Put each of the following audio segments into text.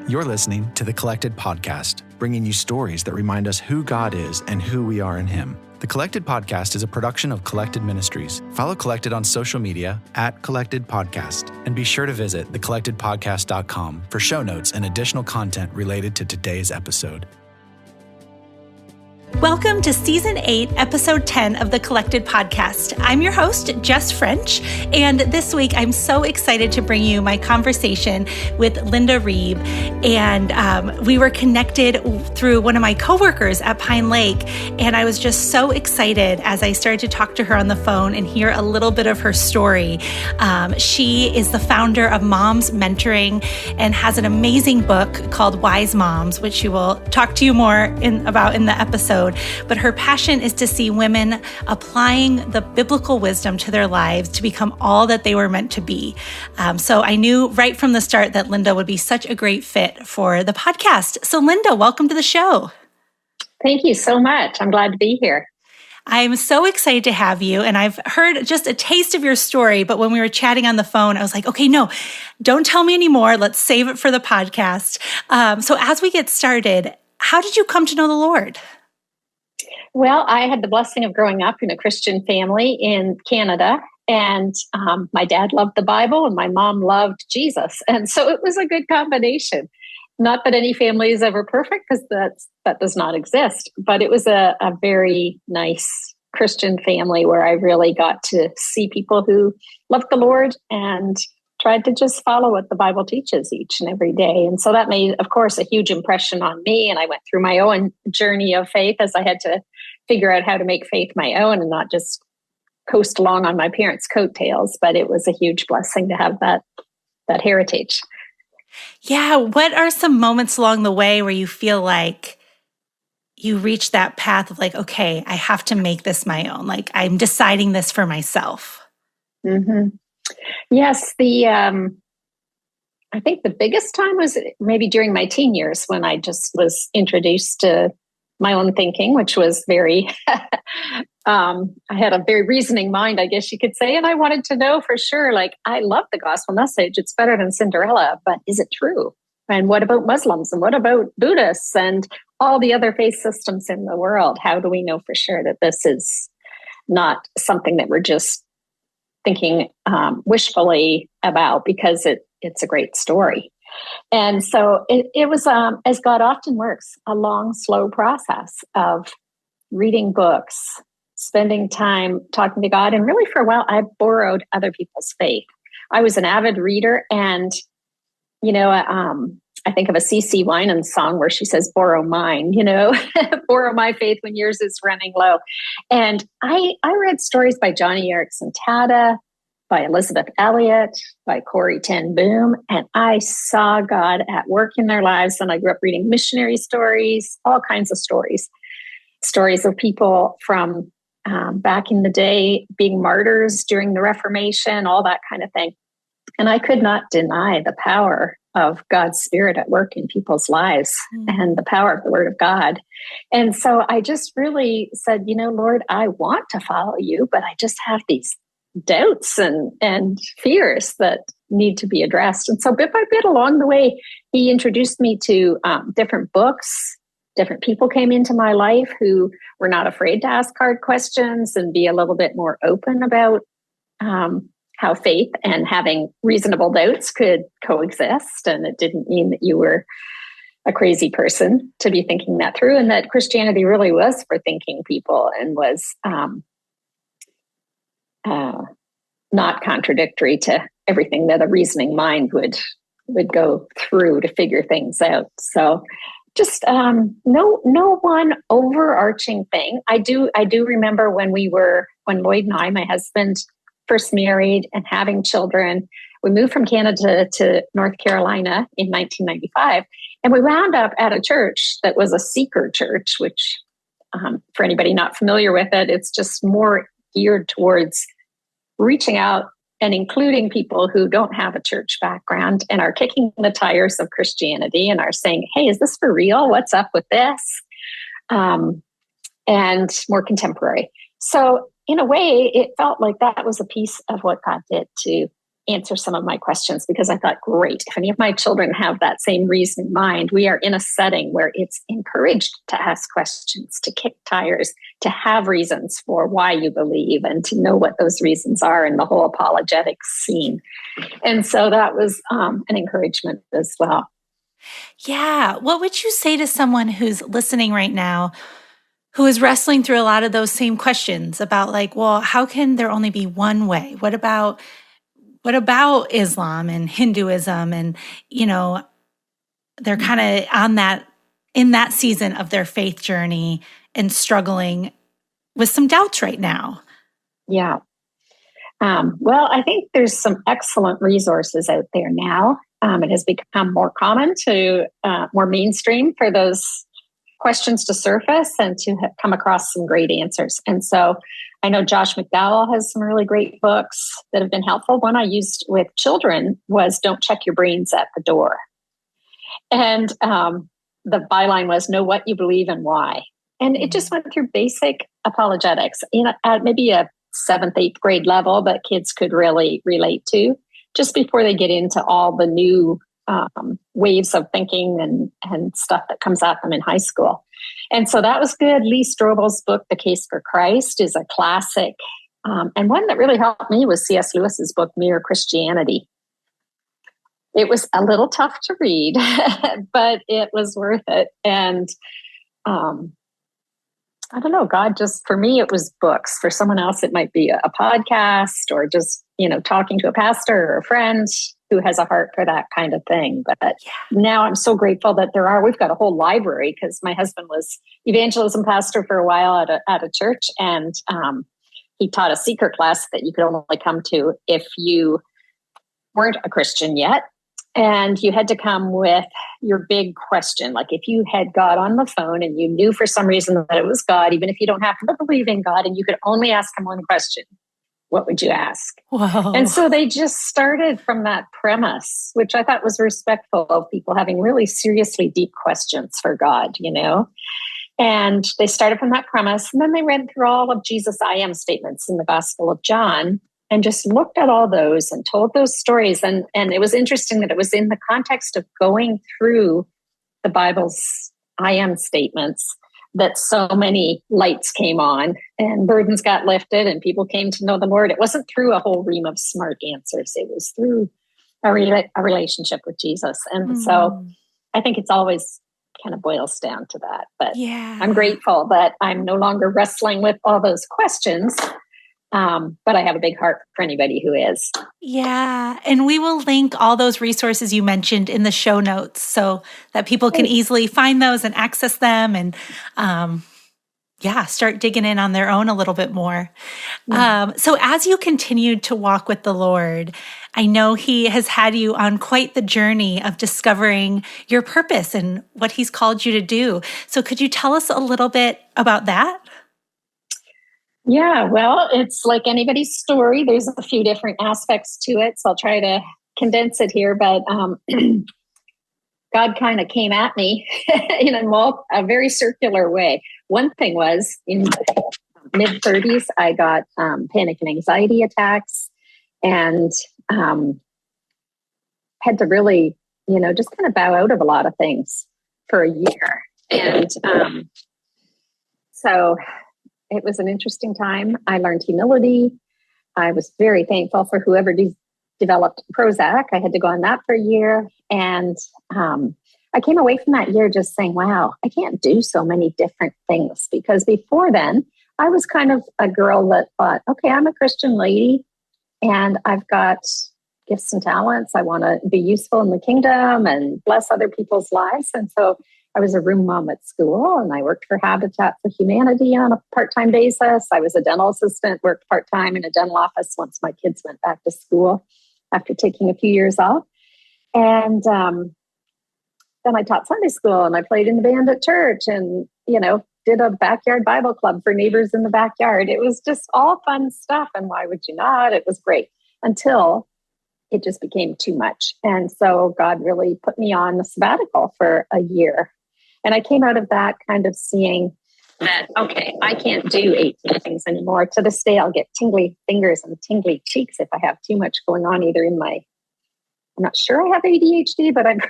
You're listening to The Collected Podcast, bringing you stories that remind us who God is and who we are in Him. The Collected Podcast is a production of Collected Ministries. Follow Collected on social media at Collected Podcast, and be sure to visit thecollectedpodcast.com for show notes and additional content related to today's episode. Welcome to Season 8, Episode 10 of The Collected Podcast. I'm your host, Jess French, and this week I'm so excited to bring you my conversation with Linda Reeb. And we were connected through one of my coworkers at Pine Lake, and I was just so excited as I started to talk to her on the phone and hear a little bit of her story. She is the founder of MomsMentoring and has an amazing book called Wise Moms, which she will talk to you more about in the episode. But her passion is to see women applying the biblical wisdom to their lives to become all that they were meant to be. So I knew right from the start that Linda would be such a great fit for the podcast. So Linda, welcome to the show. Thank you so much. I'm glad to be here. I'm so excited to have you. And I've heard just a taste of your story, but when we were chatting on the phone, I was like, okay, no, don't tell me anymore. Let's save it for the podcast. So as we get started, how did you come to know the Lord? Well, I had the blessing of growing up in a Christian family in Canada, and my dad loved the Bible and my mom loved Jesus. And so it was a good combination. Not that any family is ever perfect, because that does not exist, but it was a very nice Christian family where I really got to see people who loved the Lord and tried to just follow what the Bible teaches each and every day. And so that made, of course, a huge impression on me. And I went through my own journey of faith as I had to figure out how to make faith my own and not just coast along on my parents' coattails. But it was a huge blessing to have that heritage. Yeah. What are some moments along the way where you feel like you reach that path of like, okay, I have to make this my own. Like I'm deciding this for myself. Mm-hmm. Yes. I think the biggest time was maybe during my teen years when I just was introduced to my own thinking, which was very, I had a very reasoning mind, I guess you could say. And I wanted to know for sure, like, I love the gospel message. It's better than Cinderella, but is it true? And what about Muslims? And what about Buddhists and all the other faith systems in the world? How do we know for sure that this is not something that we're just thinking wishfully about because it's a great story? And so it was, as God often works, a long, slow process of reading books, spending time talking to God. And really for a while, I borrowed other people's faith. I was an avid reader, and, I think of a C.C. Winans song where she says, borrow mine, borrow my faith when yours is running low. And I read stories by Johnny Erickson Tada, by Elizabeth Elliot, by Corrie ten Boom, and I saw God at work in their lives. And I grew up reading missionary stories, all kinds of stories of people from back in the day being martyrs during the Reformation, all that kind of thing. And I could not deny the power of God's Spirit at work in people's lives and the power of the Word of God. And so I just really said, Lord, I want to follow you, but I just have these doubts and fears that need to be addressed. And so bit by bit along the way, he introduced me to different books. Different people came into my life who were not afraid to ask hard questions and be a little bit more open about how faith and having reasonable doubts could coexist. And it didn't mean that you were a crazy person to be thinking that through, and that Christianity really was for thinking people and was not contradictory to everything that a reasoning mind would go through to figure things out. So just no one overarching thing. I do remember when Lloyd and I, my husband, first married and having children, we moved from Canada to North Carolina in 1995, and we wound up at a church that was a seeker church, which for anybody not familiar with it, it's just more geared towards reaching out and including people who don't have a church background and are kicking the tires of Christianity and are saying, hey, is this for real? What's up with this? And more contemporary. So in a way, it felt like that was a piece of what God did to answer some of my questions, because I thought, great, if any of my children have that same reasoning mind, we are in a setting where it's encouraged to ask questions, to kick tires, to have reasons for why you believe, and to know what those reasons are in the whole apologetics scene. And so that was an encouragement as well. Yeah. What would you say to someone who's listening right now who is wrestling through a lot of those same questions about, like, well, how can there only be one way? What about Islam and Hinduism? And, they're kind of in that season of their faith journey and struggling with some doubts right now. Yeah. Well, I think there's some excellent resources out there now. It has become more common more mainstream for those questions to surface and to have come across some great answers. And so I know Josh McDowell has some really great books that have been helpful. One I used with children was Don't Check Your Brains at the Door. And the byline was Know What You Believe and Why. And it just went through basic apologetics at maybe a 7th, 8th grade level that kids could really relate to, just before they get into all the new waves of thinking and stuff that comes at them in high school. And so that was good. Lee Strobel's book, The Case for Christ, is a classic. And one that really helped me was C.S. Lewis's book, Mere Christianity. It was a little tough to read, but it was worth it. And I don't know, God just, for me, it was books. For someone else, it might be a podcast or just, talking to a pastor or a friend who has a heart for that kind of thing. But now I'm so grateful that we've got a whole library, because my husband was evangelism pastor for a while at a church. And he taught a secret class that you could only come to if you weren't a Christian yet. And you had to come with your big question. Like if you had God on the phone and you knew for some reason that it was God, even if you don't happen to believe in God, and you could only ask him one question, what would you ask? Whoa. And so they just started from that premise, which I thought was respectful of people having really seriously deep questions for God, And they started from that premise. And then they read through all of Jesus' I am statements in the Gospel of John, and just looked at all those and told those stories. And it was interesting that it was in the context of going through the Bible's I am statements that so many lights came on and burdens got lifted and people came to know the Lord. It wasn't through a whole ream of smart answers. It was through a relationship with Jesus. And so I think it's always kind of boils down to that. But I'm grateful that I'm no longer wrestling with all those questions. But I have a big heart for anybody who is. Yeah. And we will link all those resources you mentioned in the show notes so that people can easily find those and access them and, start digging in on their own a little bit more. So as you continued to walk with the Lord, I know he has had you on quite the journey of discovering your purpose and what he's called you to do. So could you tell us a little bit about that? Yeah, well, it's like anybody's story. There's a few different aspects to it, so I'll try to condense it here. But God kind of came at me in a very circular way. One thing was in mid-30s, I got panic and anxiety attacks and had to really, just kind of bow out of a lot of things for a year. And so it was an interesting time. I learned humility. I was very thankful for whoever developed Prozac. I had to go on that for a year. And I came away from that year just saying, wow, I can't do so many different things. Because before then, I was kind of a girl that thought, okay, I'm a Christian lady and I've got gifts and talents. I want to be useful in the kingdom and bless other people's lives. And so I was a room mom at school and I worked for Habitat for Humanity on a part-time basis. I was a dental assistant, worked part-time in a dental office once my kids went back to school after taking a few years off. And then I taught Sunday school and I played in the band at church and, did a backyard Bible club for neighbors in the backyard. It was just all fun stuff. And why would you not? It was great until it just became too much. And so God really put me on a sabbatical for a year. And I came out of that kind of seeing that, okay, I can't do 18 things anymore. To this day, I'll get tingly fingers and tingly cheeks if I have too much going on, either in my, I'm not sure I have ADHD, but I'm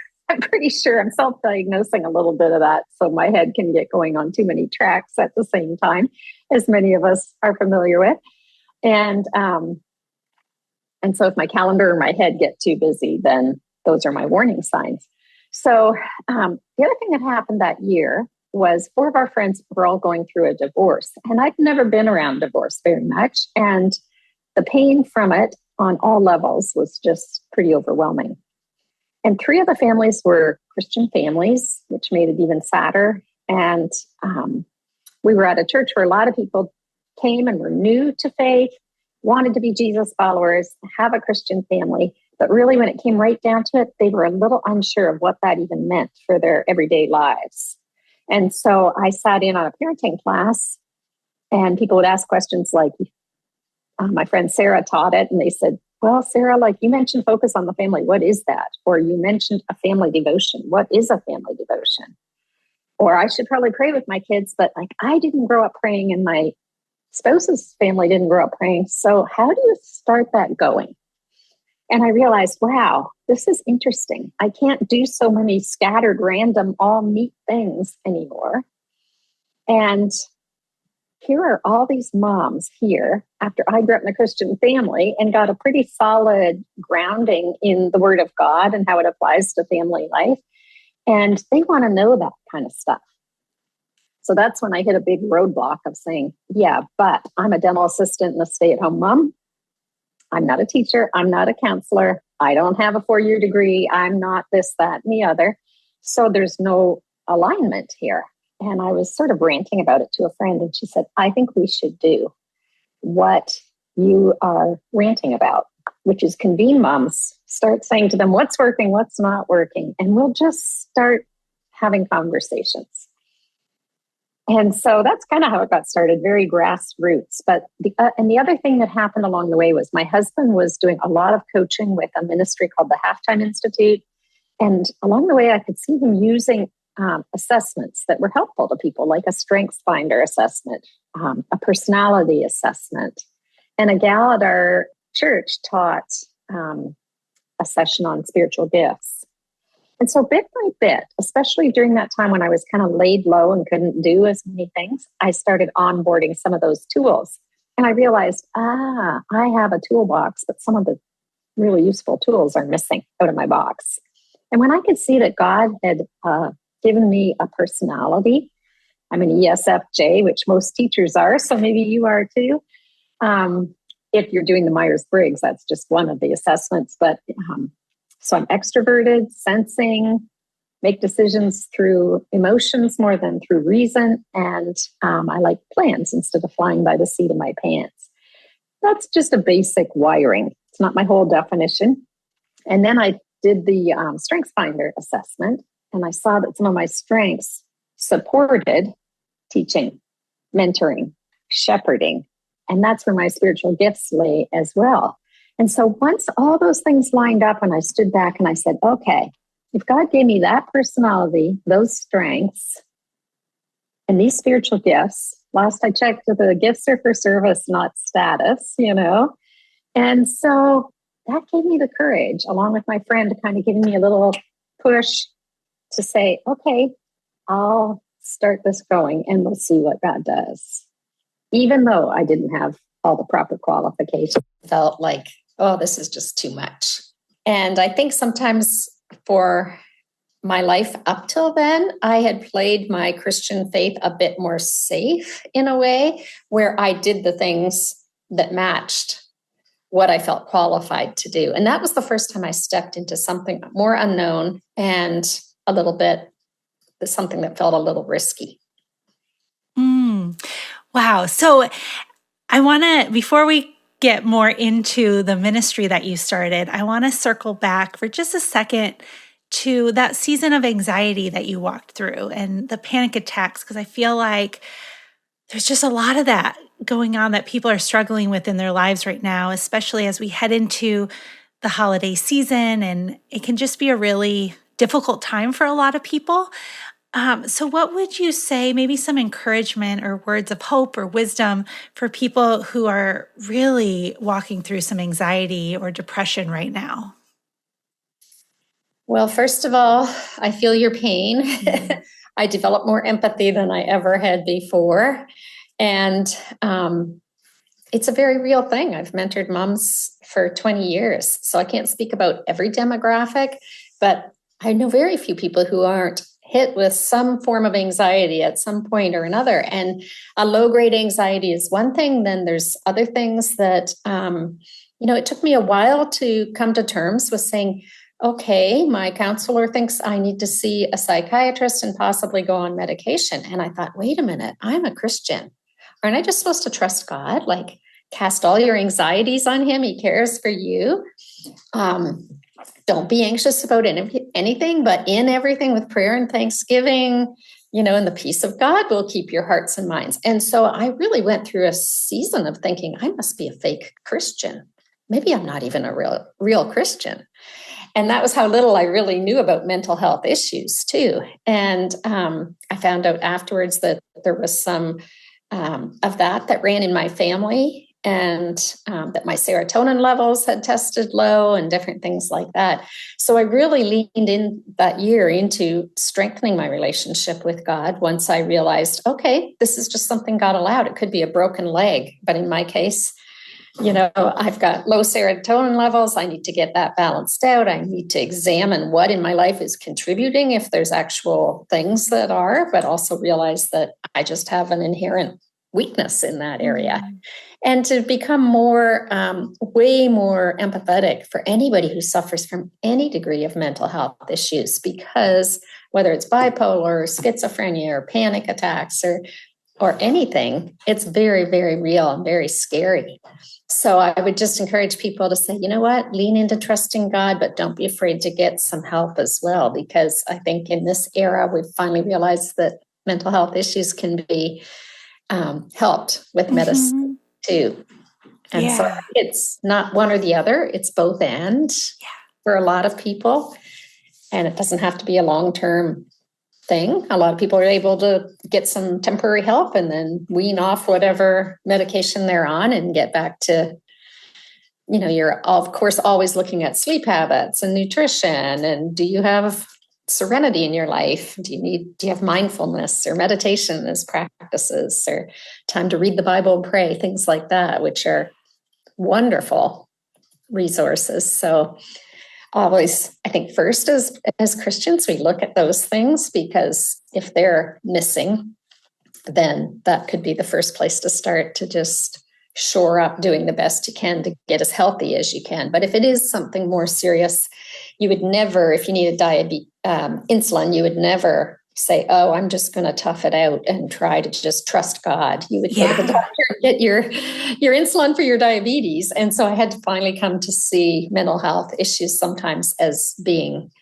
pretty sure I'm self-diagnosing a little bit of that. So my head can get going on too many tracks at the same time, as many of us are familiar with. And so if my calendar or my head get too busy, then those are my warning signs. So the other thing that happened that year was 4 of our friends were all going through a divorce. And I'd never been around divorce very much. And the pain from it on all levels was just pretty overwhelming. And 3 of the families were Christian families, which made it even sadder. And we were at a church where a lot of people came and were new to faith, wanted to be Jesus followers, have a Christian family. But really, when it came right down to it, they were a little unsure of what that even meant for their everyday lives. And so I sat in on a parenting class, and people would ask questions like, my friend Sarah taught it, and they said, well, Sarah, like you mentioned focus on the family. What is that? Or you mentioned a family devotion. What is a family devotion? Or I should probably pray with my kids, but like I didn't grow up praying and my spouse's family didn't grow up praying. So how do you start that going? And I realized, wow, this is interesting. I can't do so many scattered, random, all neat things anymore. And here are all these moms here after I grew up in a Christian family and got a pretty solid grounding in the Word of God and how it applies to family life. And they want to know that kind of stuff. So that's when I hit a big roadblock of saying, yeah, but I'm a dental assistant and a stay-at-home mom. I'm not a teacher. I'm not a counselor. I don't have a 4-year degree. I'm not this, that, and the other. So there's no alignment here. And I was sort of ranting about it to a friend, and she said, I think we should do what you are ranting about, which is convene moms, start saying to them what's working, what's not working, and we'll just start having conversations. And so that's kind of how it got started, very grassroots. But the other thing that happened along the way was my husband was doing a lot of coaching with a ministry called the Halftime Institute. And along the way, I could see him using assessments that were helpful to people, like a Strengths Finder assessment, a personality assessment. And a gal at our church taught a session on spiritual gifts. And so bit by bit, especially during that time when I was kind of laid low and couldn't do as many things, I started onboarding some of those tools. And I realized, I have a toolbox, but some of the really useful tools are missing out of my box. And when I could see that God had given me a personality, I'm an ESFJ, which most teachers are, so maybe you are too. If you're doing the Myers-Briggs, that's just one of the assessments. But so I'm extroverted, sensing, make decisions through emotions more than through reason. And I like plans instead of flying by the seat of my pants. That's just a basic wiring. It's not my whole definition. And then I did the Strengths Finder assessment, and I saw that some of my strengths supported teaching, mentoring, shepherding. And that's where my spiritual gifts lay as well. And so once all those things lined up and I stood back and I said, okay, if God gave me that personality, those strengths, and these spiritual gifts, last I checked, the gifts are for service, not status, And so that gave me the courage, along with my friend, kind of giving me a little push to say, okay, I'll start this going and we'll see what God does. Even though I didn't have all the proper qualifications, I felt like, oh, this is just too much. And I think sometimes for my life up till then, I had played my Christian faith a bit more safe in a way where I did the things that matched what I felt qualified to do. And that was the first time I stepped into something more unknown and a little bit, something that felt a little risky. Wow. So I want to, before we get more into the ministry that you started, I want to circle back for just a second to that season of anxiety that you walked through and the panic attacks, because I feel like there's just a lot of that going on that people are struggling with in their lives right now, especially as we head into the holiday season. And it can just be a really difficult time for a lot of people. So what would you say, maybe some encouragement or words of hope or wisdom for people who are really walking through some anxiety or depression right now? Well, first of all, I feel your pain. I developed more empathy than I ever had before. And it's a very real thing. I've mentored moms for 20 years. So I can't speak about every demographic, but I know very few people who aren't hit with some form of anxiety at some point or another. And a low-grade anxiety is one thing. Then there's other things that, it took me a while to come to terms with saying, okay, my counselor thinks I need to see a psychiatrist and possibly go on medication. And I thought, wait a minute, I'm a Christian. Aren't I just supposed to trust God? Like, cast all your anxieties on him. He cares for you. Don't be anxious about anything, but in everything with prayer and thanksgiving, and the peace of God will keep your hearts and minds. And so I really went through a season of thinking, I must be a fake Christian. Maybe I'm not even a real Christian. And that was how little I really knew about mental health issues too. And I found out afterwards that there was some of that ran in my family, and that my serotonin levels had tested low and different things like that. So I really leaned in that year into strengthening my relationship with God once I realized, okay, this is just something God allowed. It could be a broken leg, but in my case, I've got low serotonin levels. I need to get that balanced out. I need to examine what in my life is contributing, if there's actual things that are, but also realize that I just have an inherent weakness in that area. And to become way more empathetic for anybody who suffers from any degree of mental health issues, because whether it's bipolar or schizophrenia or panic attacks or anything, it's very, very real and very scary. So I would just encourage people to say, you know what, lean into trusting God, but don't be afraid to get some help as well, because I think in this era, we've finally realized that mental health issues can be helped with medicine too. And so it's not one or the other, it's both and for a lot of people. And it doesn't have to be a long-term thing. A lot of people are able to get some temporary help and then wean off whatever medication they're on and get back to, you're of course always looking at sleep habits and nutrition. And do you have serenity in your life? Do you have mindfulness or meditation as practices, or time to read the Bible and pray, things like that, which are wonderful resources. So always, I think first as Christians, we look at those things, because if they're missing, then that could be the first place to start, to just shore up doing the best you can to get as healthy as you can. But if it is something more serious, you would never, if you need insulin, you would never say, oh, I'm just going to tough it out and try to just trust God. You would go to the doctor and get your insulin for your diabetes. And so I had to finally come to see mental health issues sometimes as being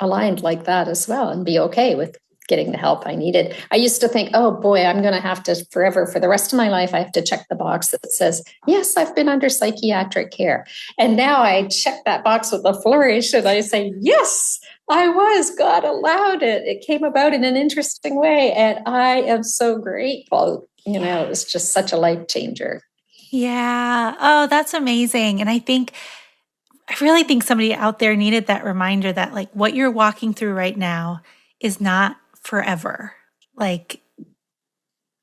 aligned like that as well, and be okay with getting the help I needed. I used to think, oh boy, I'm going to have to forever, for the rest of my life, I have to check the box that says, yes, I've been under psychiatric care. And now I check that box with a flourish and I say, yes, I was. God allowed it. It came about in an interesting way. And I am so grateful. It was just such a life changer. Yeah. Oh, that's amazing. And I really think somebody out there needed that reminder that like what you're walking through right now is not forever. Like,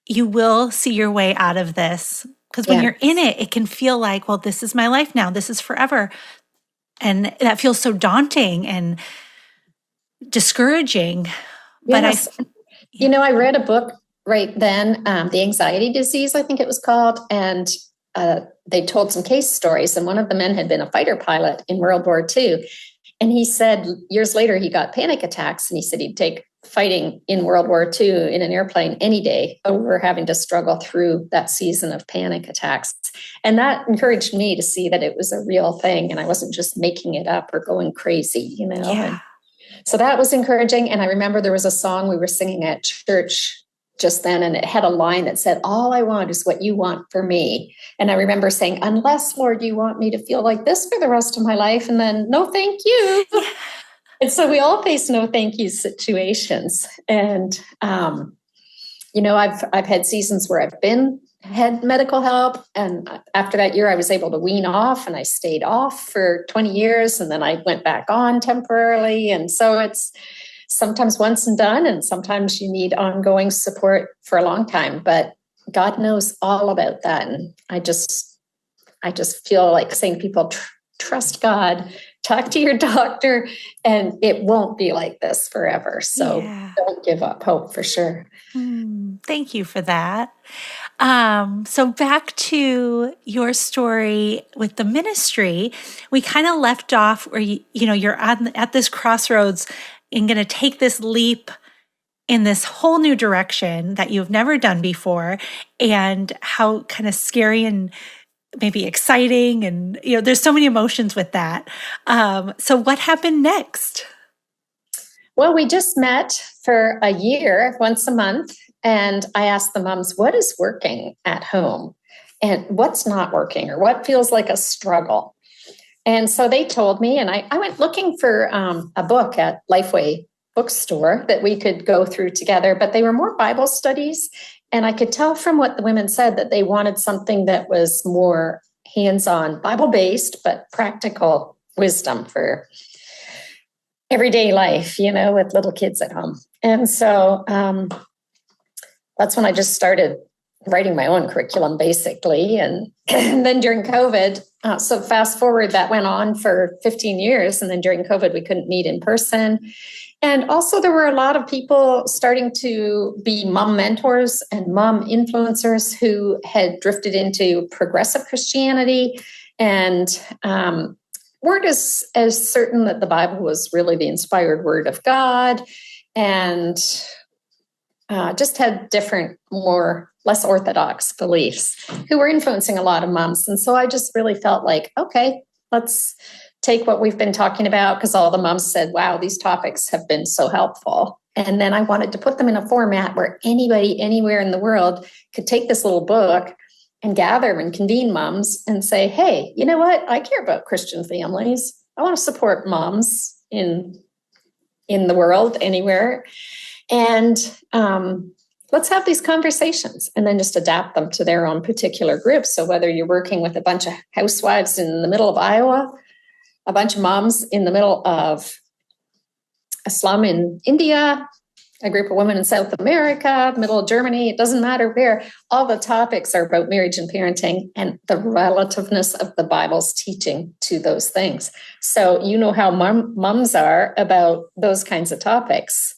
you will see your way out of this, because when you're in it, it can feel like, well, this is my life now. This is forever. And that feels so daunting and discouraging. Yes. But I read a book right then, The Anxiety Disease, I think it was called. And they told some case stories. And one of the men had been a fighter pilot in World War II. And he said years later, he got panic attacks. And he said he'd take fighting in World War II in an airplane any day over having to struggle through that season of panic attacks. And that encouraged me to see that it was a real thing. And I wasn't just making it up or going crazy, And so that was encouraging. And I remember there was a song we were singing at church just then, and it had a line that said, all I want is what you want for me. And I remember saying, unless, Lord, you want me to feel like this for the rest of my life, and then, no, thank you. And so we all face no thank you situations. And, I've had seasons where I've had medical help. And after that year, I was able to wean off, and I stayed off for 20 years. And then I went back on temporarily. And so it's sometimes once and done. And sometimes you need ongoing support for a long time. But God knows all about that. And I just feel like saying to people, trust God, talk to your doctor, and it won't be like this forever. So Don't give up hope, for sure. Thank you for that. So back to your story with the ministry, we kind of left off where you're at this crossroads and going to take this leap in this whole new direction that you've never done before, and how kind of scary and maybe exciting, and there's so many emotions with that. So what happened next? Well, we just met for a year, once a month, and I asked the moms, what is working at home and what's not working, or what feels like a struggle? And so they told me, and I went looking for a book at Lifeway bookstore that we could go through together, but they were more Bible studies. And I could tell from what the women said that they wanted something that was more hands-on, Bible-based, but practical wisdom for everyday life, with little kids at home. And so that's when I just started writing my own curriculum, basically. And then during COVID, so fast forward, that went on for 15 years. And then during COVID, we couldn't meet in person. And also there were a lot of people starting to be mom mentors and mom influencers who had drifted into progressive Christianity and weren't as certain that the Bible was really the inspired word of God, and just had different, less orthodox beliefs, who were influencing a lot of moms. And so I just really felt like, okay, let's take what we've been talking about, because all the moms said, wow, these topics have been so helpful. And then I wanted to put them in a format where anybody anywhere in the world could take this little book and gather and convene moms and say, hey, you know what? I care about Christian families. I want to support moms in the world, anywhere. And let's have these conversations, and then just adapt them to their own particular groups. So whether you're working with a bunch of housewives in the middle of Iowa, a bunch of moms in the middle of a slum in India, a group of women in South America, middle of Germany, it doesn't matter where, all the topics are about marriage and parenting and the relativeness of the Bible's teaching to those things. So how moms are about those kinds of topics.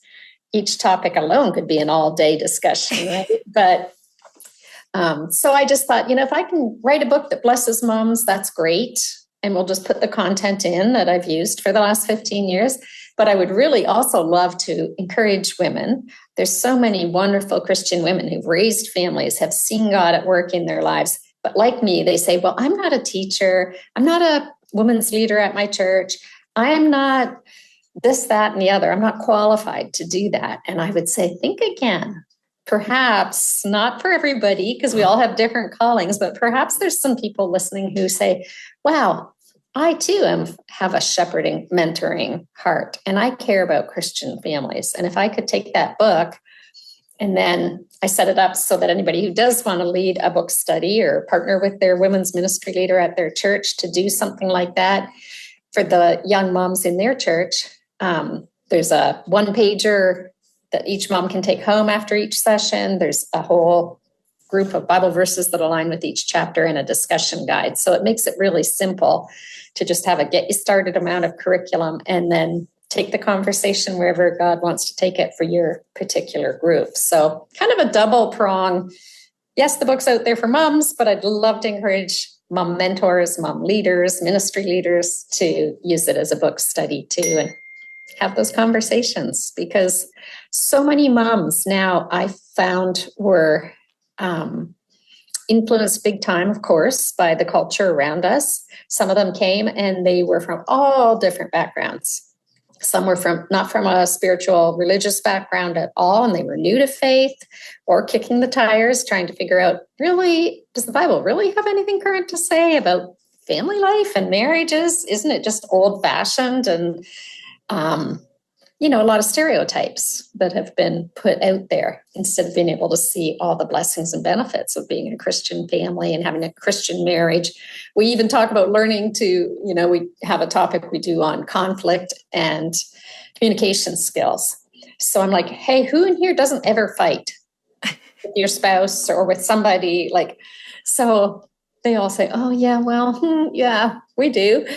Each topic alone could be an all-day discussion, right? But so I just thought, if I can write a book that blesses moms, that's great. And we'll just put the content in that I've used for the last 15 years. But I would really also love to encourage women. There's so many wonderful Christian women who've raised families, have seen God at work in their lives. But like me, they say, well, I'm not a teacher. I'm not a women's leader at my church. I am not this, that, and the other. I'm not qualified to do that. And I would say, think again. Perhaps not for everybody, because we all have different callings, but perhaps there's some people listening who say, wow, I too have a shepherding, mentoring heart, and I care about Christian families. And if I could take that book, and then I set it up so that anybody who does want to lead a book study or partner with their women's ministry leader at their church to do something like that for the young moms in their church, there's a one-pager that each mom can take home after each session. There's a whole group of Bible verses that align with each chapter and a discussion guide. So it makes it really simple to just have a get you started amount of curriculum and then take the conversation wherever God wants to take it for your particular group. So kind of a double prong. Yes, the book's out there for moms, but I'd love to encourage mom mentors, mom leaders, ministry leaders to use it as a book study too, and have those conversations, because so many moms now I found were influenced big time, of course, by the culture around us. Some of them came and they were from all different backgrounds. Some were not from a spiritual, religious background at all, and they were new to faith or kicking the tires, trying to figure out, really, does the Bible really have anything current to say about family life and marriages? Isn't it just old-fashioned? And a lot of stereotypes that have been put out there instead of being able to see all the blessings and benefits of being a Christian family and having a Christian marriage. We even talk about learning to, we have a topic we do on conflict and communication skills. So I'm like, hey, who in here doesn't ever fight with your spouse or with somebody? So they all say, oh, yeah, well, yeah, we do.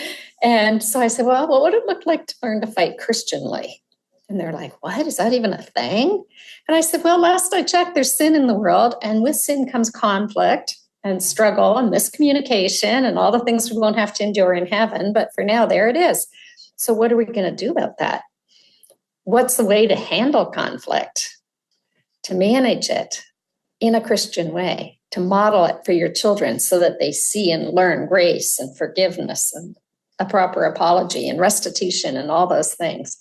And so I said, well, what would it look like to learn to fight Christianly? And they're like, what? Is that even a thing? And I said, well, last I checked, there's sin in the world. And with sin comes conflict and struggle and miscommunication and all the things we won't have to endure in heaven. But for now, there it is. So what are we going to do about that? What's the way to handle conflict, to manage it in a Christian way, to model it for your children so that they see and learn grace and forgiveness and a proper apology and restitution and all those things.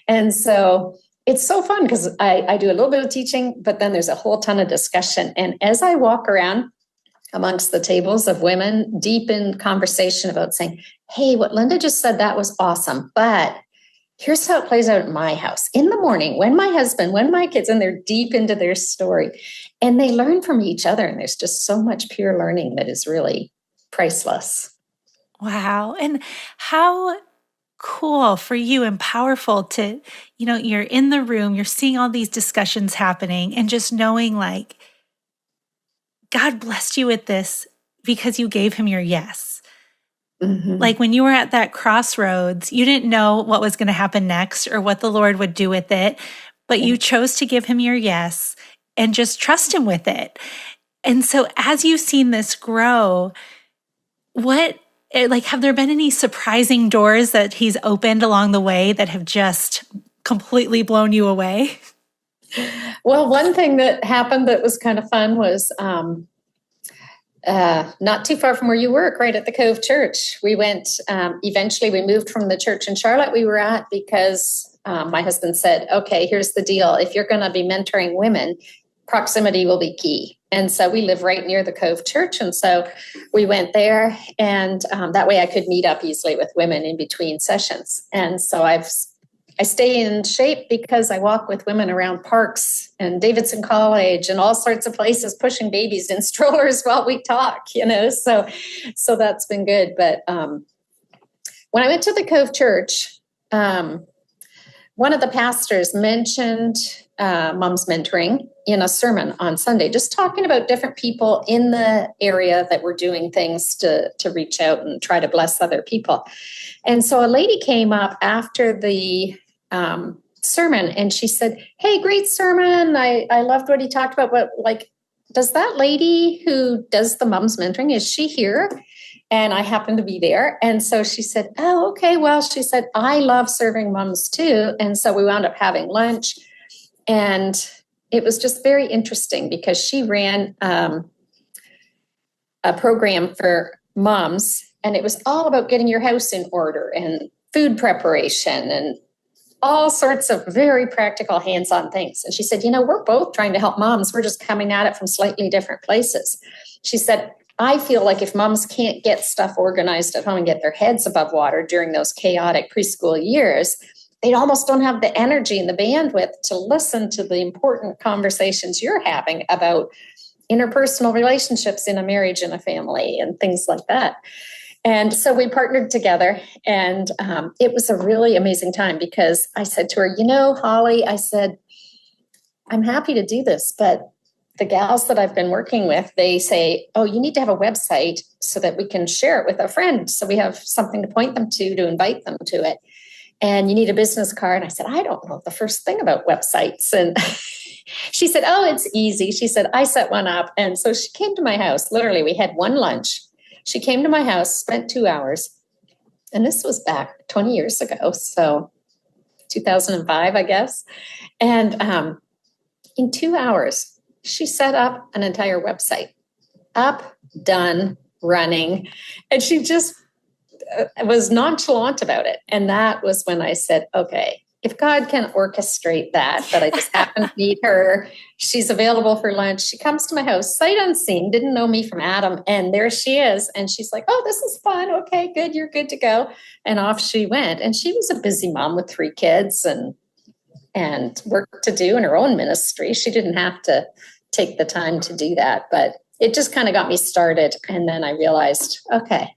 And so it's so fun because I do a little bit of teaching, but then there's a whole ton of discussion. And as I walk around amongst the tables of women, deep in conversation about saying, hey, what Linda just said, that was awesome. But here's how it plays out at my house. In the morning, when my husband, when my kids, and they're deep into their story, and they learn from each other. And there's just so much pure learning that is really priceless. Wow. And how cool for you and powerful to, you're in the room, you're seeing all these discussions happening and just knowing God blessed you with this because you gave him your yes. Mm-hmm. Like when you were at that crossroads, you didn't know what was going to happen next or what the Lord would do with it, but you chose to give him your yes and just trust him with it. And so as you've seen this grow, have there been any surprising doors that he's opened along the way that have just completely blown you away? Well, one thing that happened that was kind of fun was not too far from where you work, right at the Cove Church. We went, eventually we moved from the church in Charlotte we were at because my husband said, okay, here's the deal. If you're going to be mentoring women, proximity will be key. And so we live right near the Cove Church. And so we went there and that way I could meet up easily with women in between sessions. And so I stay in shape because I walk with women around parks and Davidson College and all sorts of places pushing babies in strollers while we talk, so that's been good. But when I went to the Cove Church, one of the pastors mentioned MomsMentoring in a sermon on Sunday, just talking about different people in the area that were doing things to reach out and try to bless other people. And so a lady came up after the sermon and she said, hey, great sermon. I loved what he talked about, but does that lady who does the MomsMentoring, is she here? And I happened to be there. And so she said, oh, okay. Well, she said, I love serving moms too. And so we wound up having lunch. And it was just very interesting because she ran a program for moms. And it was all about getting your house in order and food preparation and all sorts of very practical hands-on things. And she said, we're both trying to help moms. We're just coming at it from slightly different places. She said, I feel like if moms can't get stuff organized at home and get their heads above water during those chaotic preschool years, they almost don't have the energy and the bandwidth to listen to the important conversations you're having about interpersonal relationships in a marriage and a family and things like that. And so we partnered together and it was a really amazing time because I said to her, Holly, I said, I'm happy to do this, but the gals that I've been working with, they say, oh, you need to have a website so that we can share it with a friend. So we have something to point them to invite them to it. And you need a business card. And I said, I don't know the first thing about websites. And she said, oh, it's easy. She said, I set one up. And so she came to my house. Literally, we had one lunch. She came to my house, spent 2 hours. And this was back 20 years ago. So 2005, I guess. And in 2 hours, she set up an entire website. Up, done, running. And she just was nonchalant about it. And that was when I said, okay, if God can orchestrate that I just happen to meet her, she's available for lunch. She comes to my house, sight unseen, didn't know me from Adam. And there she is. And she's like, oh, this is fun. Okay, good. You're good to go. And off she went. And she was a busy mom with 3 kids and work to do in her own ministry. She didn't have to take the time to do that, but it just kind of got me started. And then I realized, okay,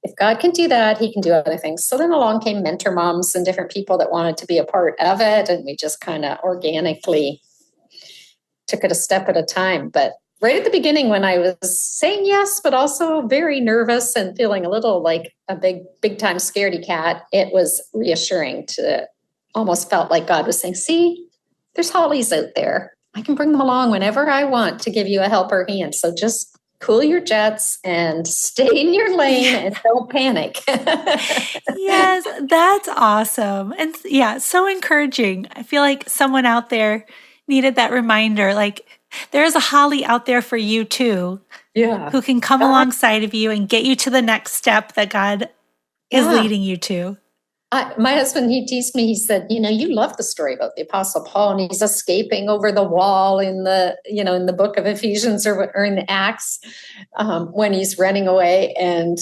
if God can do that, he can do other things. So then along came mentor moms and different people that wanted to be a part of it. And we just kind of organically took it a step at a time. But right at the beginning, when I was saying yes, but also very nervous and feeling a little like a big time scaredy cat, it was reassuring to almost felt like God was saying, see, there's Hollies out there. I can bring them along whenever I want to give you a helper hand. So just cool your jets and stay in your lane and don't panic. Yes, that's awesome. And yeah, so encouraging. I feel like someone out there needed that reminder. Like there's a Holly out there for you too. Yeah. Who can come alongside of you and get you to the next step that God is leading you to. My husband, he teased me, he said, you love the story about the Apostle Paul and he's escaping over the wall in the book of Ephesians or in the Acts when he's running away and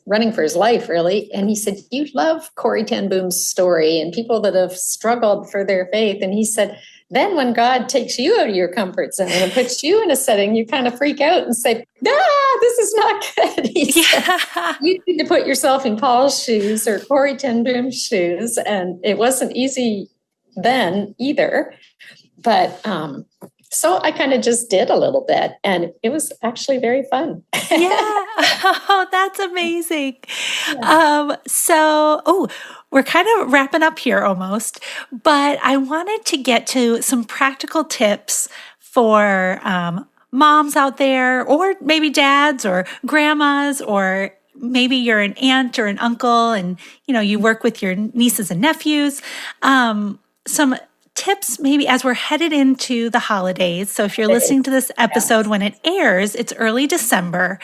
running for his life, really. And he said, you love Corrie ten Boom's story and people that have struggled for their faith. And he said, then when God takes you out of your comfort zone and puts you in a setting, you kind of freak out and say, this is not good. He said, you need to put yourself in Paul's shoes or Corrie ten Boom's shoes. And it wasn't easy then either. But so I kind of just did a little bit and it was actually very fun. Yeah. Oh, that's amazing. Yeah. We're kind of wrapping up here almost, but I wanted to get to some practical tips for moms out there, or maybe dads or grandmas, or maybe you're an aunt or an uncle and, you work with your nieces and nephews. Some tips maybe as we're headed into the holidays. So if you're listening to this episode when it airs, it's early December.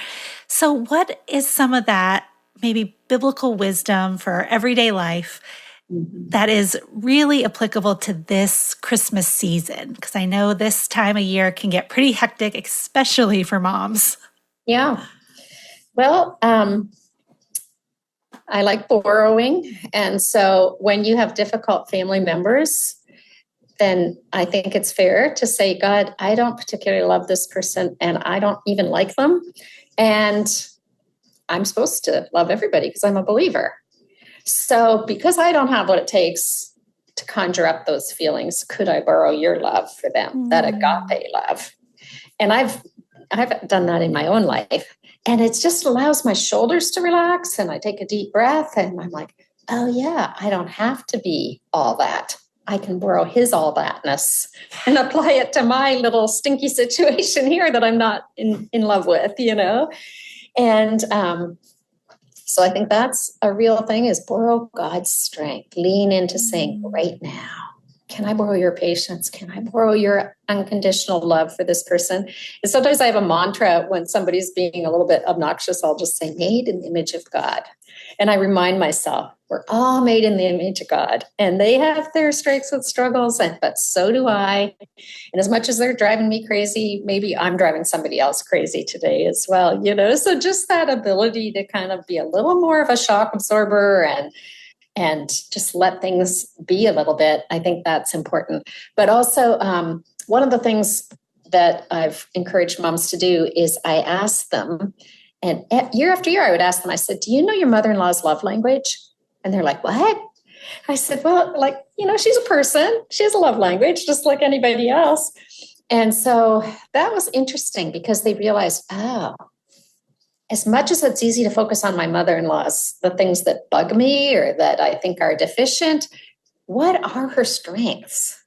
So what is some of that maybe biblical wisdom for everyday life that is really applicable to this Christmas season? Because I know this time of year can get pretty hectic, especially for moms. Yeah. Well, I like borrowing. And so when you have difficult family members, then I think it's fair to say, God, I don't particularly love this person and I don't even like them. And I'm supposed to love everybody because I'm a believer. So because I don't have what it takes to conjure up those feelings, could I borrow your love for them, that agape love? And I've done that in my own life. And it just allows my shoulders to relax and I take a deep breath and I'm like, oh yeah, I don't have to be all that. I can borrow his all thatness and apply it to my little stinky situation here that I'm not in love with, And so I think that's a real thing, is borrow God's strength. Lean into saying, right now, can I borrow your patience? Can I borrow your unconditional love for this person? And sometimes I have a mantra when somebody's being a little bit obnoxious. I'll just say, made in the image of God. And I remind myself, we're all made in the image of God. And they have their strengths and struggles, but so do I. And as much as they're driving me crazy, maybe I'm driving somebody else crazy today as well, So just that ability to kind of be a little more of a shock absorber and just let things be a little bit. I think that's important. But also, one of the things that I've encouraged moms to do is I ask them, and year after year I would ask them, I said, do you know your mother-in-law's love language? And they're like, what? I said, well, she's a person. She has a love language just like anybody else. And so that was interesting because they realized, as much as it's easy to focus on my mother-in-law's, the things that bug me or that I think are deficient, what are her strengths?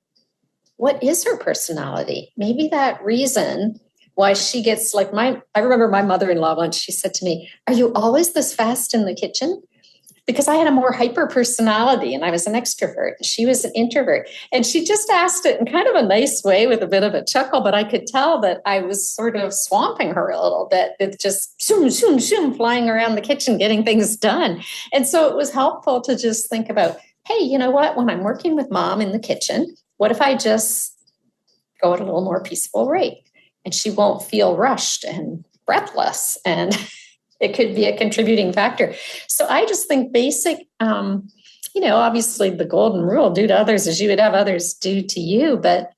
What is her personality? Maybe that reason why she gets I remember my mother-in-law once, she said to me, are you always this fast in the kitchen? Because I had a more hyper personality and I was an extrovert and she was an introvert. And she just asked it in kind of a nice way with a bit of a chuckle, but I could tell that I was sort of swamping her a little bit with just zoom, zoom, zoom, flying around the kitchen, getting things done. And so it was helpful to just think about, hey, you know what? When I'm working with mom in the kitchen, what if I just go at a little more peaceful rate? And she won't feel rushed and breathless. And it could be a contributing factor. So I just think basic, obviously the golden rule, do to others as you would have others do to you. But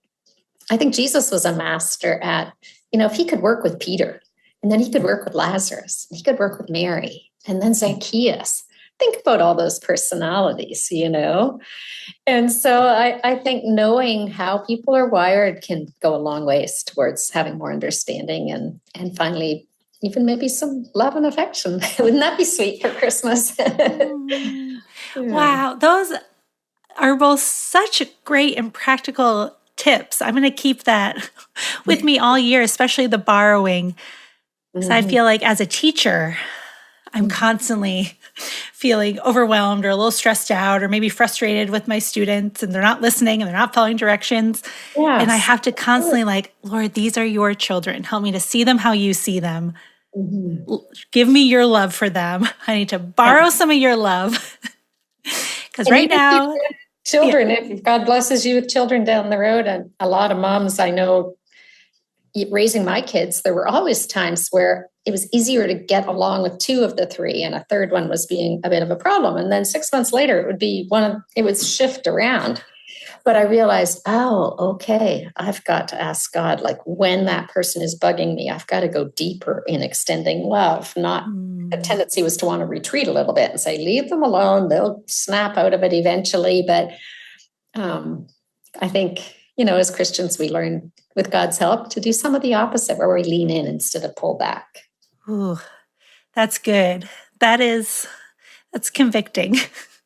I think Jesus was a master at, if he could work with Peter, and then he could work with Lazarus, he could work with Mary, and then Zacchaeus. Think about all those personalities, And so I think knowing how people are wired can go a long ways towards having more understanding and finally even maybe some love and affection. Wouldn't that be sweet for Christmas? Wow, those are both such great and practical tips. I'm going to keep that with me all year, especially the borrowing. Because I feel like as a teacher, I'm constantly feeling overwhelmed or a little stressed out or maybe frustrated with my students and they're not listening and they're not following directions. Yes. And I have to constantly Lord, these are your children. Help me to see them how you see them. Give me your love for them. I need to borrow some of your love. Because right now, children, if God blesses you with children down the road, and a lot of moms I know raising my kids, there were always times where it was easier to get along with two of the three and a third one was being a bit of a problem. And then 6 months later, it would shift around. But I realized, okay, I've got to ask God, when that person is bugging me, I've got to go deeper in extending love. Not the tendency was to want to retreat a little bit and say, leave them alone. They'll snap out of it eventually. But I think, as Christians, we learn with God's help to do some of the opposite where we lean in instead of pull back. Ooh, that's good. That's convicting.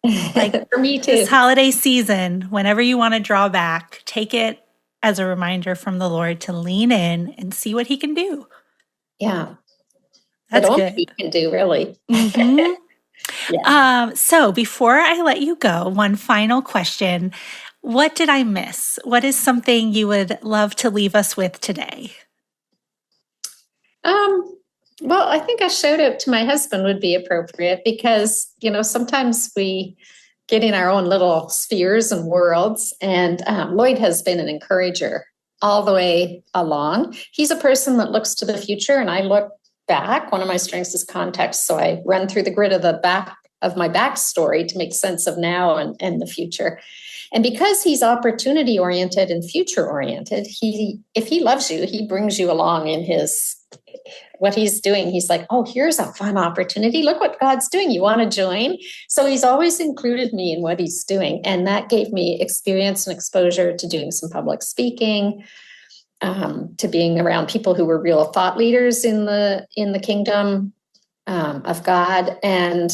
For me too. This holiday season, whenever you want to draw back, take it as a reminder from the Lord to lean in and see what he can do. Yeah. That's good. He can do, really. So before I let you go, one final question. What did I miss? What is something you would love to leave us with today? Well, I think a shout out to my husband would be appropriate because, sometimes we get in our own little spheres and worlds. And Lloyd has been an encourager all the way along. He's a person that looks to the future and I look back. One of my strengths is context. So I run through the grid of the back of my backstory to make sense of now and the future. And because he's opportunity oriented and future oriented, if he loves you, he brings you along in what he's doing. He's like, oh, here's a fun opportunity. Look what God's doing. You want to join? So he's always included me in what he's doing. And that gave me experience and exposure to doing some public speaking, to being around people who were real thought leaders in the kingdom of God. And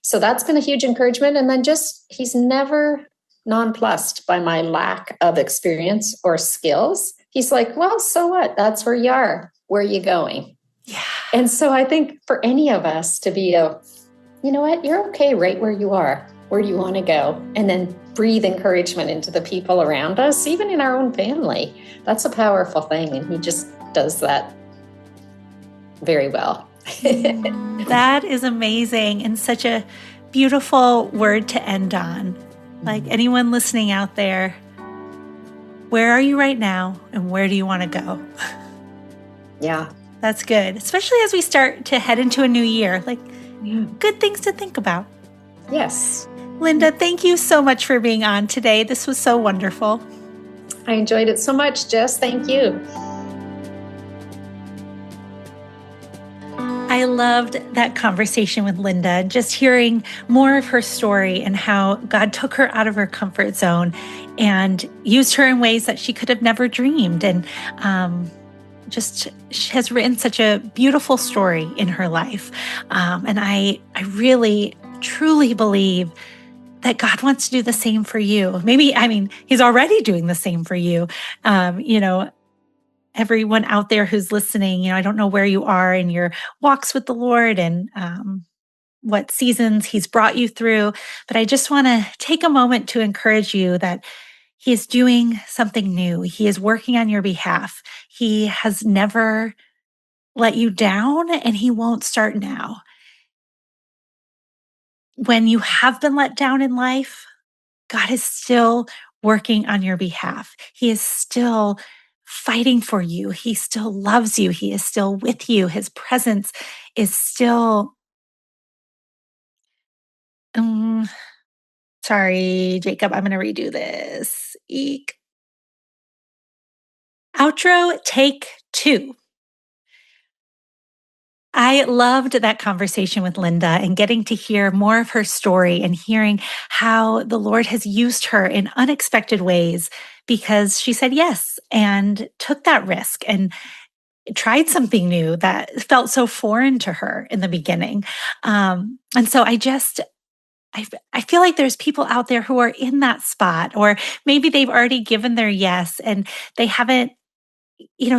so that's been a huge encouragement. And then he's never nonplussed by my lack of experience or skills. He's like, well, so what? That's where you are. Where are you going? Yeah. And so I think for any of us to be you know what, you're okay right where you are. Where do you want to go? And then breathe encouragement into the people around us, even in our own family. That's a powerful thing. And he just does that very well. That is amazing and such a beautiful word to end on. Like anyone listening out there, where are you right now and where do you want to go? Yeah. That's good, especially as we start to head into a new year. Good things to think about. Yes. Linda, thank you so much for being on today. This was so wonderful. I enjoyed it so much, Jess. Thank you. I loved that conversation with Linda, just hearing more of her story and how God took her out of her comfort zone and used her in ways that she could have never dreamed. And she has written such a beautiful story in her life. And I really, truly believe that God wants to do the same for you. He's already doing the same for you. Everyone out there who's listening, I don't know where you are in your walks with the Lord and what seasons he's brought you through, but I just want to take a moment to encourage you that he is doing something new. He is working on your behalf. He has never let you down and he won't start now. When you have been let down in life, God is still working on your behalf. He is still fighting for you. He still loves you. He is still with you. His presence is still, um, sorry, Jacob, I'm going to redo this. Eek. Outro, take 2. I loved that conversation with Linda and getting to hear more of her story and hearing how the Lord has used her in unexpected ways because she said yes and took that risk and tried something new that felt so foreign to her in the beginning. And so I feel like there's people out there who are in that spot, or maybe they've already given their yes and they haven't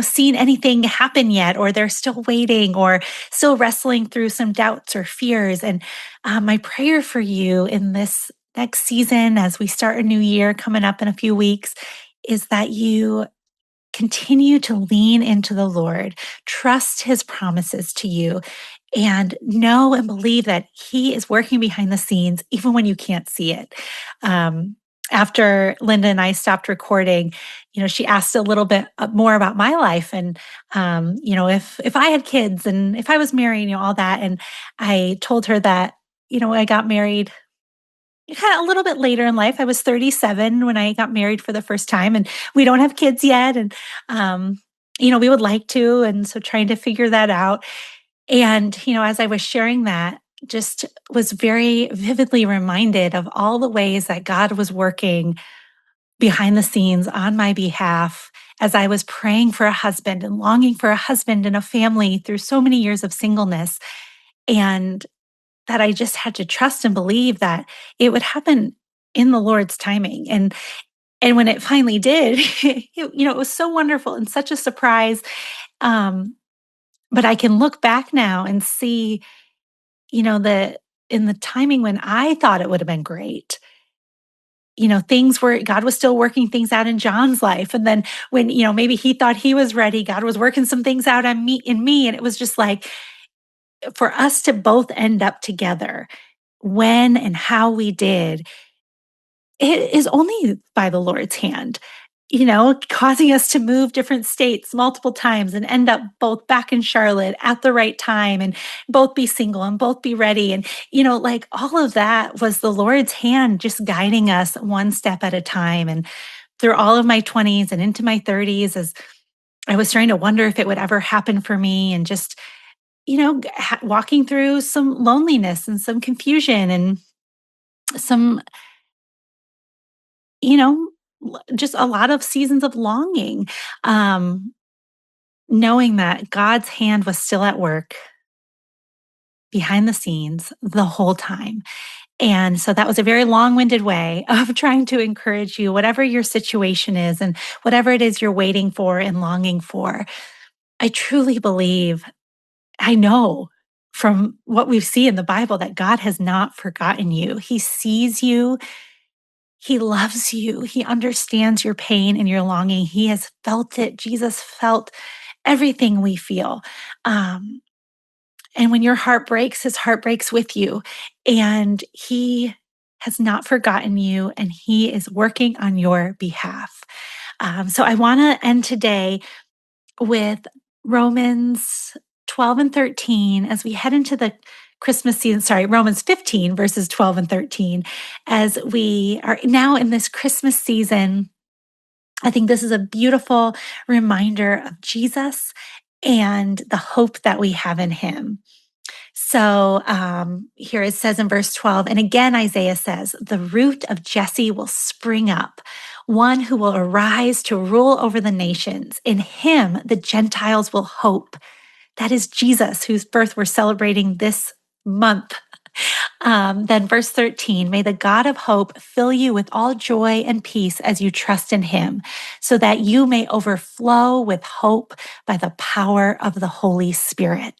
seen anything happen yet, or they're still waiting or still wrestling through some doubts or fears. And my prayer for you in this next season, as we start a new year coming up in a few weeks, is that you continue to lean into the Lord, trust his promises to you, and know and believe that he is working behind the scenes, even when you can't see it. After Linda and I stopped recording, she asked a little bit more about my life and, if I had kids and if I was married, all that. And I told her that, I got married kind of a little bit later in life. I was 37 when I got married for the first time, and we don't have kids yet. And, we would like to. And so trying to figure that out. And, as I was sharing that, just was very vividly reminded of all the ways that God was working behind the scenes on my behalf as I was praying for a husband and longing for a husband and a family through so many years of singleness. And that I just had to trust and believe that it would happen in the Lord's timing. And when it finally did, it was so wonderful and such a surprise. But I can look back now and see, that in the timing when I thought it would have been great, God was still working things out in John's life. And then when, maybe he thought he was ready, God was working some things out in me. And it was just like, for us to both end up together when and how we did, it is only by the Lord's hand, causing us to move different states multiple times and end up both back in Charlotte at the right time and both be single and both be ready. And, like all of that was the Lord's hand just guiding us one step at a time. And through all of my 20s and into my 30s, as I was starting to wonder if it would ever happen for me, and just, walking through some loneliness and some confusion and some, you know, just a lot of seasons of longing, um, knowing that God's hand was still at work behind the scenes the whole time. And so that was a very long-winded way of trying to encourage you, whatever your situation is and whatever it is you're waiting for and longing for. I truly believe, I know from what we see in the Bible, that God has not forgotten you. He sees you. He loves you. He understands your pain and your longing. He has felt it. Jesus felt everything we feel. Um, and when your heart breaks, his heart breaks with you. And he has not forgotten you, and he is working on your behalf. So I want to end today with Romans 12 and 13 as we head into the Christmas season. Sorry, Romans 15, verses 12 and 13. As we are now in this Christmas season, I think this is a beautiful reminder of Jesus and the hope that we have in him. So here it says in verse 12, and again, Isaiah says, the root of Jesse will spring up, one who will arise to rule over the nations. In him, the Gentiles will hope. That is Jesus, whose birth we're celebrating this month. Then verse 13, may the God of hope fill you with all joy and peace as you trust in him, so that you may overflow with hope by the power of the Holy Spirit.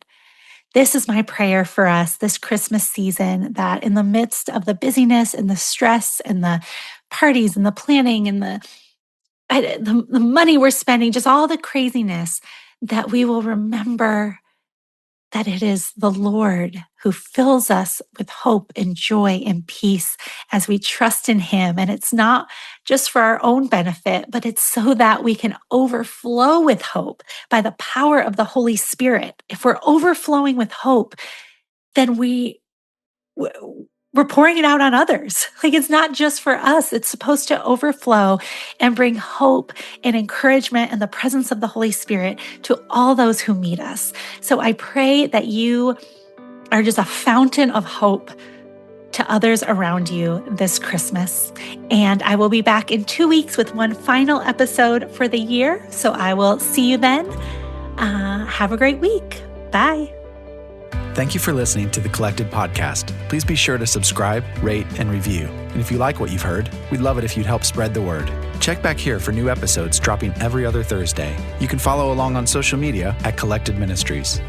This is my prayer for us this Christmas season, that in the midst of the busyness and the stress and the parties and the planning and the money we're spending, just all the craziness, that we will remember that it is the Lord who fills us with hope and joy and peace as we trust in him. And it's not just for our own benefit, but it's so that we can overflow with hope by the power of the Holy Spirit. If we're overflowing with hope, then we're pouring it out on others. Like, it's not just for us. It's supposed to overflow and bring hope and encouragement and the presence of the Holy Spirit to all those who meet us. So I pray that you are just a fountain of hope to others around you this Christmas. And I will be back in 2 weeks with one final episode for the year. So I will see you then. Have a great week. Bye. Thank you for listening to the Collected Podcast. Please be sure to subscribe, rate, and review. And if you like what you've heard, we'd love it if you'd help spread the word. Check back here for new episodes dropping every other Thursday. You can follow along on social media at Collected Ministries.